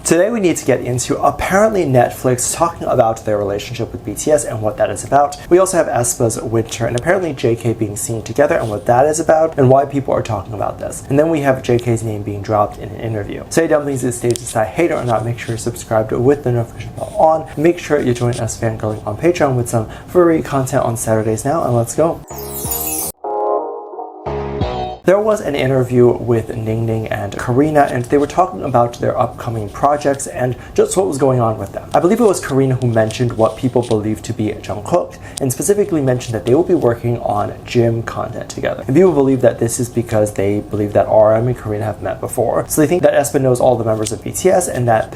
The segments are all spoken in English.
Today we need to get into apparently Netflix talking about their relationship with BTS and what that is about. We also have aespa's Winter and apparently JK being seen together and what that is about and why people are talking about this. And then we have JK's name being dropped in an interview. So hey Dumplings, is stage to decide hate it or not. Make sure you're subscribed with the notification bell on. Make sure you join us fangirling on Patreon with some free content on Saturdays now, and let's go. There was an interview with Ningning and Karina, and they were talking about their upcoming projects and just what was going on with them. I believe it was Karina who mentioned what people believe to be Jungkook, and specifically mentioned that they will be working on gym content together. And people believe that this is because they believe that RM and Karina have met before. So they think that aespa knows all the members of BTS and that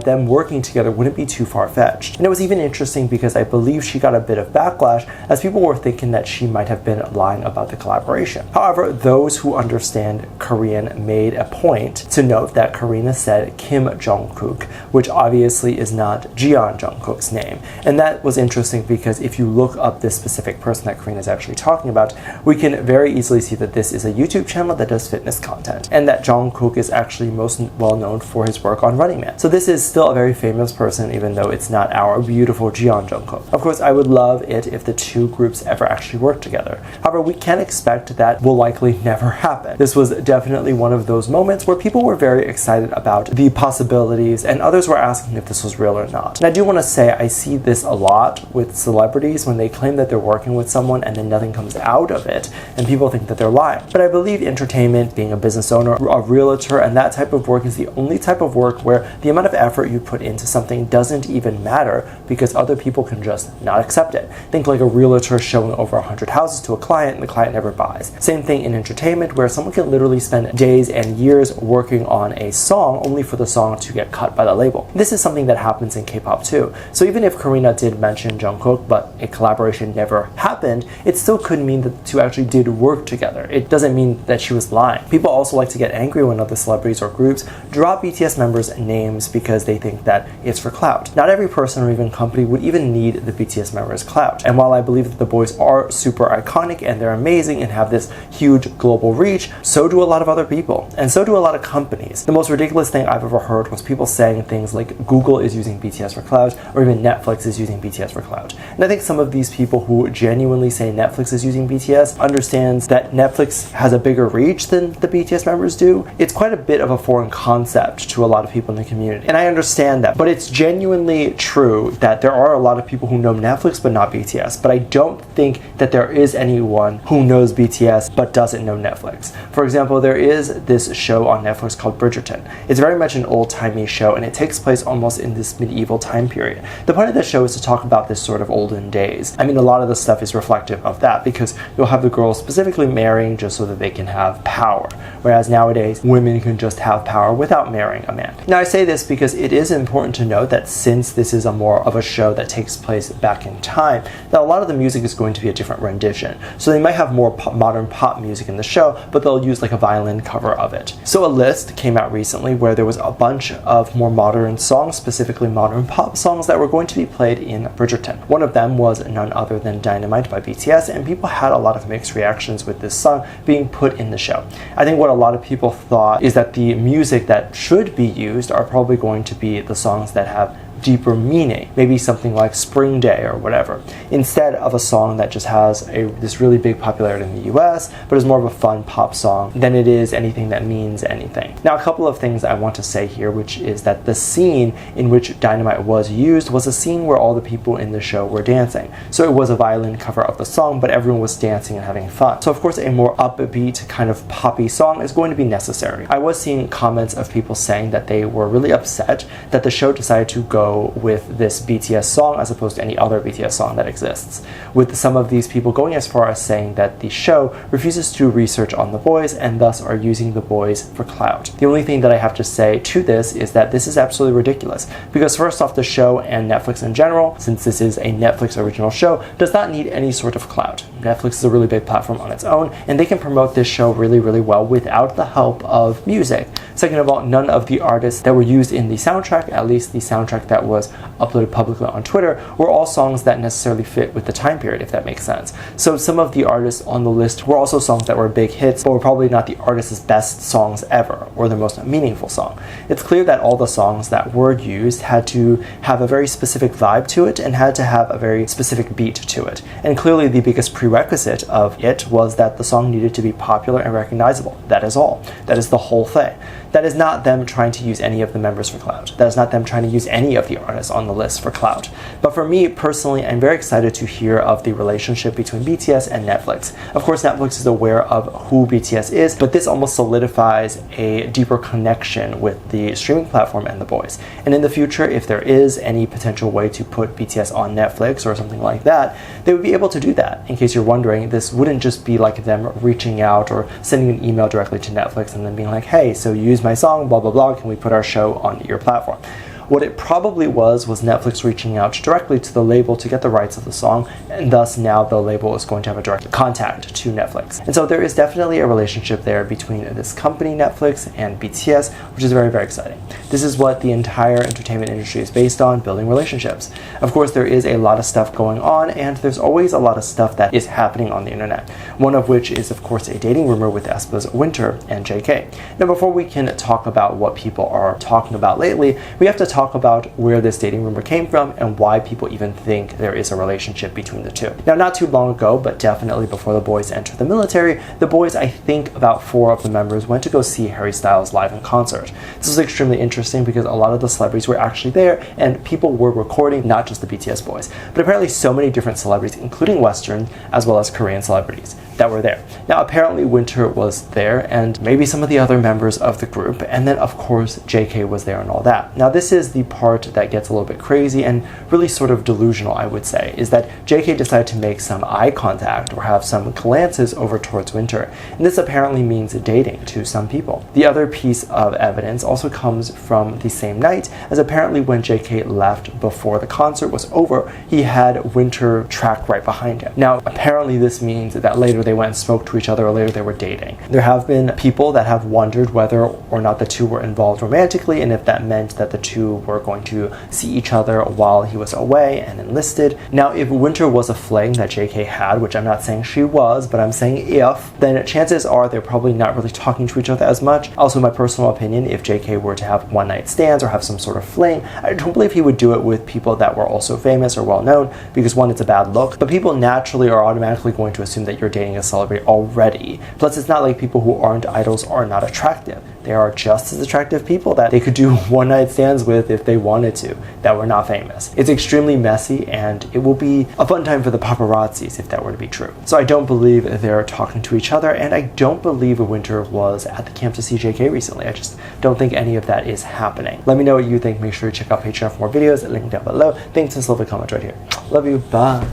them working together wouldn't be too far-fetched. And it was even interesting because I believe she got a bit of backlash as people were thinking that she might have been lying about the collaboration. However, those who understand Korean made a point to note that Karina said Kim Jungkook, which obviously is not Jeon Jungkook's name. And that was interesting because if you look up this specific person that Karina is actually talking about, we can very easily see that this is a YouTube channel that does fitness content, and that Jungkook is actually most well known for his work on Running Man. So this is still a very famous person, even though it's not our beautiful Jeon Jungkook. Of course, I would love it if the two groups ever actually work together. However, we can expect that will likely never happen. This was definitely one of those moments where people were very excited about the possibilities and others were asking if this was real or not. And I do want to say I see this a lot with celebrities when they claim that they're working with someone and then nothing comes out of it and people think that they're lying. But I believe entertainment, being a business owner, a realtor, and that type of work is the only type of work where the amount of effort you put into something doesn't even matter because other people can just not accept it. Think like a realtor showing over 100 houses to a client and the client never buys. Same thing in entertainment, where someone can literally spend days and years working on a song only for the song to get cut by the label. This is something that happens in K-pop too. So even if Karina did mention Jungkook, but a collaboration never happened, it still could mean that the two actually did work together. It doesn't mean that she was lying. People also like to get angry when other celebrities or groups drop BTS members' names because they think that it's for clout. Not every person or even company would even need the BTS members' clout. And while I believe that the boys are super iconic and they're amazing and have this huge global reach, so do a lot of other people, and so do a lot of companies. The most ridiculous thing I've ever heard was people saying things like Google is using BTS for clout, or even Netflix is using BTS for clout. And I think some of these people who genuinely say Netflix is using BTS understands that Netflix has a bigger reach than the BTS members do. It's quite a bit of a foreign concept to a lot of people in the community, and I understand that, but it's genuinely true that there are a lot of people who know Netflix but not BTS, but I don't think that there is anyone who knows BTS but doesn't know Netflix. For example, there is this show on Netflix called Bridgerton. It's very much an old-timey show and it takes place almost in this medieval time period. The point of the show is to talk about this sort of olden days. I mean, a lot of the stuff is reflective of that because you'll have the girls specifically marrying just so that they can have power, whereas nowadays women can just have power without marrying a man. Now I say this because it is important to note that since this is a more of a show that takes place back in time, that a lot of the music is going to be a different rendition. So they might have more modern pop music in the show, but they'll use like a violin cover of it. So a list came out recently where there was a bunch of more modern songs, specifically modern pop songs that were going to be played in Bridgerton. One of them was none other than Dynamite by BTS, and people had a lot of mixed reactions with this song being put in the show. I think what a lot of people thought is that the music that should be used are probably going to be the songs that have deeper meaning, maybe something like Spring Day or whatever, instead of a song that just has this really big popularity in the US, but is more of a fun pop song than it is anything that means anything. Now, a couple of things I want to say here, which is that the scene in which Dynamite was used was a scene where all the people in the show were dancing. So it was a violin cover of the song, but everyone was dancing and having fun. So of course, a more upbeat kind of poppy song is going to be necessary. I was seeing comments of people saying that they were really upset that the show decided to go with this BTS song as opposed to any other BTS song that exists, with some of these people going as far as saying that the show refuses to do research on the boys and thus are using the boys for clout. The only thing that I have to say to this is that this is absolutely ridiculous, because first off, the show and Netflix in general, since this is a Netflix original show, does not need any sort of clout. Netflix is a really big platform on its own, and they can promote this show really, really well without the help of music. Second of all, none of the artists that were used in the soundtrack, at least the soundtrack that was uploaded publicly on Twitter, were all songs that necessarily fit with the time period, if that makes sense. So some of the artists on the list were also songs that were big hits, but were probably not the artist's best songs ever, or their most meaningful song. It's clear that all the songs that were used had to have a very specific vibe to it and had to have a very specific beat to it. And clearly the biggest prerequisite of it was that the song needed to be popular and recognizable. That is all. That is the whole thing. That is not them trying to use any of the members for clout. That is not them trying to use any of the artists on the list for clout. But for me personally, I'm very excited to hear of the relationship between BTS and Netflix. Of course, Netflix is aware of who BTS is, but this almost solidifies a deeper connection with the streaming platform and the boys. And in the future, if there is any potential way to put BTS on Netflix or something like that, they would be able to do that. In case you're wondering, this wouldn't just be like them reaching out or sending an email directly to Netflix and then being like, hey, so you use my song, blah, blah, blah, can we put our show on your platform? What it probably was Netflix reaching out directly to the label to get the rights of the song, and thus now the label is going to have a direct contact to Netflix. And so there is definitely a relationship there between this company, Netflix, and BTS, which is very, very exciting. This is what the entire entertainment industry is based on, building relationships. Of course, there is a lot of stuff going on, and there's always a lot of stuff that is happening on the internet. One of which is, of course, a dating rumor with aespa's Winter and JK. Now, before we can talk about what people are talking about lately, we have to talk about where this dating rumor came from and why people even think there is a relationship between the two. Now, not too long ago, but definitely before the boys entered the military, the boys, I think about 4 of the members, went to go see Harry Styles live in concert. This was extremely interesting because a lot of the celebrities were actually there and people were recording, not just the BTS boys, but apparently so many different celebrities, including Western as well as Korean celebrities, that were there. Now, apparently Winter was there and maybe some of the other members of the group, and then of course JK was there and all that. Now, this is the part that gets a little bit crazy and really sort of delusional, I would say, is that JK decided to make some eye contact or have some glances over towards Winter, and this apparently means dating to some people. The other piece of evidence also comes from the same night, as apparently when JK left before the concert was over, he had Winter track right behind him. Now, apparently this means that later they went and spoke to each other, or later they were dating. There have been people that have wondered whether or not the two were involved romantically, and if that meant that the two were going to see each other while he was away and enlisted. Now, if Winter was a fling that JK had, which I'm not saying she was, but I'm saying if, then chances are they're probably not really talking to each other as much. Also, my personal opinion, if JK were to have one-night stands or have some sort of fling, I don't believe he would do it with people that were also famous or well-known, because one, it's a bad look, but people naturally are automatically going to assume that you're dating a celebrity already. Plus, it's not like people who aren't idols are not attractive. They are just as attractive people that they could do one-night stands with if they wanted to, that were not famous. It's extremely messy, and it will be a fun time for the paparazzis if that were to be true. So I don't believe they're talking to each other, and I don't believe Winter was at the camp to see JK recently. I just don't think any of that is happening. Let me know what you think. Make sure to check out Patreon for more videos, link down below. Thanks, and leave a comment right here. Love you, bye.